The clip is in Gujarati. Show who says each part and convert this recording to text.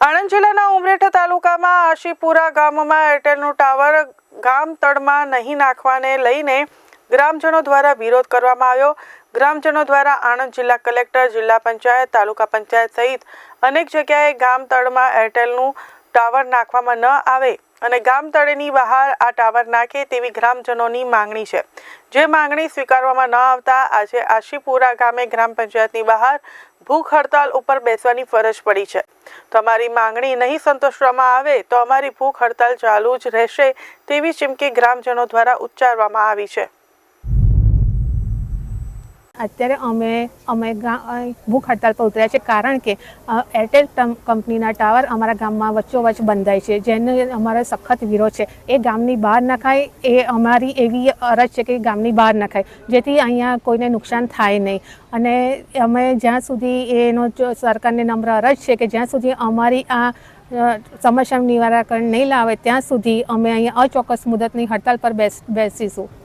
Speaker 1: આણંદ જિલ્લાના ઉમરેઠ તાલુકામાં આશીપુરા ગામમાં એરટેલનું ટાવર ગામ તળમાં નહીં નાખવાને લઈને ગ્રામજનો દ્વારા વિરોધ કરવામાં આવ્યો। ગ્રામજનો દ્વારા આણંદ જિલ્લા કલેક્ટર, જિલ્લા પંચાયત, તાલુકા પંચાયત સહિત અનેક જગ્યાએ ગામ તળમાં એરટેલનું ટાવર નાખવામાં ન આવે અને ગામ તળની બહાર આ ટાવર નાખે તેવી ગ્રામજનોની માંગણી છે। જે માંગણી સ્વીકારવામાં ન આવતા આજે આશીપુરા ગામે ગ્રામ પંચાયતની બહાર ભૂખ હડતાલ ઉપર બેસવાની ફરજ પડી છે। તો અમારી માંગણી નહીં સંતોષવામાં આવે તો અમારી ભૂખ હડતાલ ચાલુ જ રહેશે તેવી ચીમકી ગ્રામજનો દ્વારા ઉચ્ચારવામાં આવી છે।
Speaker 2: અત્યારે અમે ભૂખ હડતાલ પર ઉતર્યા છે કારણ કે એરટેલ કંપનીના ટાવર અમારા ગામમાં વચ્ચોવચ્ચ બંધાય છે, જેને અમારો સખત વિરોધ છે। એ ગામની બહાર નખાય એ અમારી એવી અરજ છે કે ગામની બહાર નખાય, જેથી અહીંયા કોઈને નુકસાન થાય નહીં। અને અમે જ્યાં સુધી એનો સરકારને નમ્ર અરજ છે કે જ્યાં સુધી અમારી આ સમસ્યાનું નિવારણ નહીં લાવે ત્યાં સુધી અમે અહીંયા અચોક્કસ મુદતની હડતાલ પર બેસીશું।